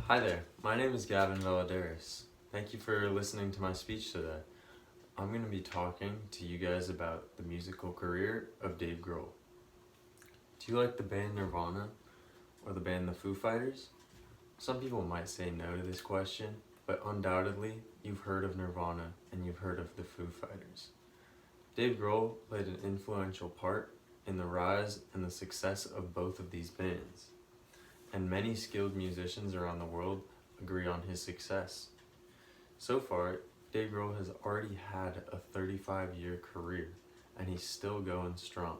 Hi there, my name is Gavin Valadares. Thank you for listening to my speech today. I'm going to be talking to you guys about the musical career of Dave Grohl. Do you like the band Nirvana or the band the Foo Fighters? Some people might say no to this question, but undoubtedly you've heard of Nirvana and you've heard of the Foo Fighters. Dave Grohl played an influential part in the rise and the success of both of these bands, and many skilled musicians around the world agree on his success. So far, Dave Grohl has already had a 35-year career, and he's still going strong.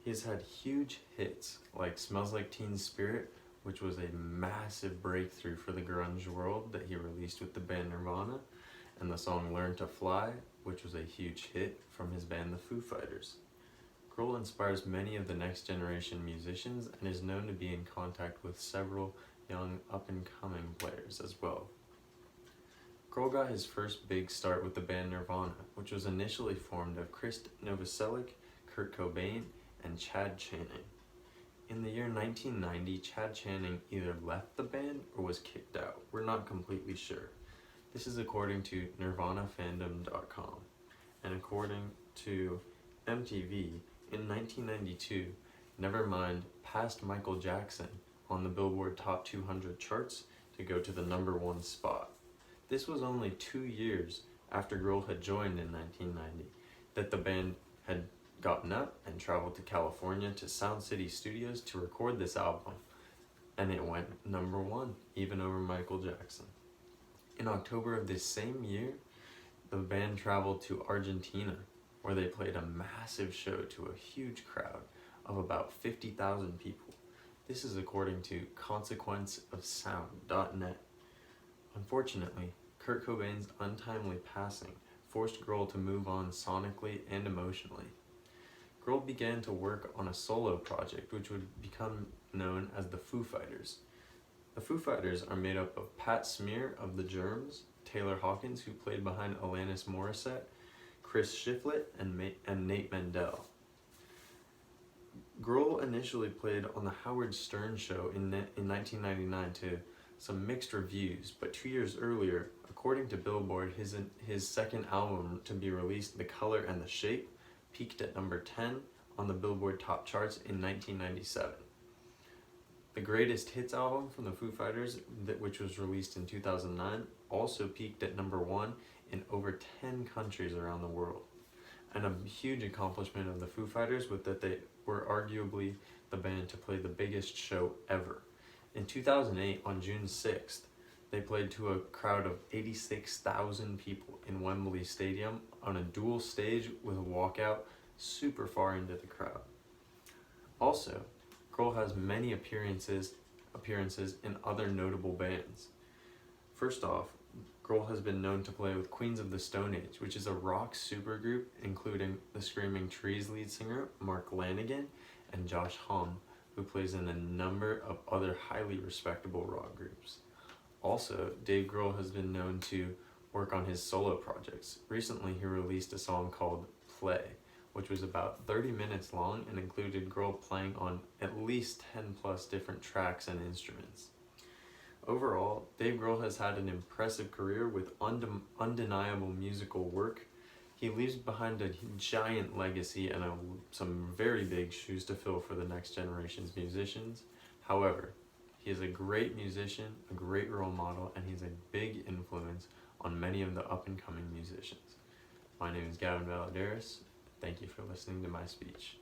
He has had huge hits like Smells Like Teen Spirit, which was a massive breakthrough for the grunge world that he released with the band Nirvana, and the song Learn to Fly, which was a huge hit from his band the Foo Fighters. Grohl inspires many of the next generation musicians and is known to be in contact with several young up-and-coming players as well. Grohl got his first big start with the band Nirvana, which was initially formed of Chris Novoselic, Kurt Cobain, and Chad Channing. In the year 1990, Chad Channing either left the band or was kicked out. We're not completely sure. This is according to nirvanafandom.com. And according to MTV, in 1992, Nevermind passed Michael Jackson on the Billboard Top 200 charts to go to the #1 spot. This was only 2 years after Grohl had joined in 1990 that the band had gotten up and traveled to California to Sound City Studios to record this album, and it went #1, even over Michael Jackson. In October of this same year, the band traveled to Argentina, where they played a massive show to a huge crowd of about 50,000 people. This is according to consequenceofsound.net. Unfortunately, Kurt Cobain's untimely passing forced Grohl to move on sonically and emotionally. Grohl began to work on a solo project which would become known as the Foo Fighters. The Foo Fighters are made up of Pat Smear of the Germs, Taylor Hawkins, who played behind Alanis Morissette, Chris Shiflett, and Nate Mendel. Grohl initially played on the Howard Stern show in 1999 to some mixed reviews, but 2 years earlier, according to Billboard, his second album to be released, The Color and the Shape, peaked at #10 on the Billboard top charts in 1997. The Greatest Hits album from the Foo Fighters, which was released in 2009, also peaked at #1 in over 10 countries around the world. And a huge accomplishment of the Foo Fighters was that they were arguably the band to play the biggest show ever. In 2008, on June 6th, they played to a crowd of 86,000 people in Wembley Stadium on a dual stage with a walkout super far into the crowd. Also, Grohl has many appearances in other notable bands. First off, Grohl has been known to play with Queens of the Stone Age, which is a rock supergroup including the Screaming Trees lead singer Mark Lanegan and Josh Homme, who plays in a number of other highly respectable rock groups. Also, Dave Grohl has been known to work on his solo projects. Recently, he released a song called Play, which was about 30 minutes long and included Grohl playing on at least 10 plus different tracks and instruments. Overall, Dave Grohl has had an impressive career with undeniable musical work. He leaves behind a giant legacy and some very big shoes to fill for the next generation's musicians. However, he is a great musician, a great role model, and he's a big influence on many of the up-and-coming musicians. My name is Gavin Valadares. Thank you for listening to my speech.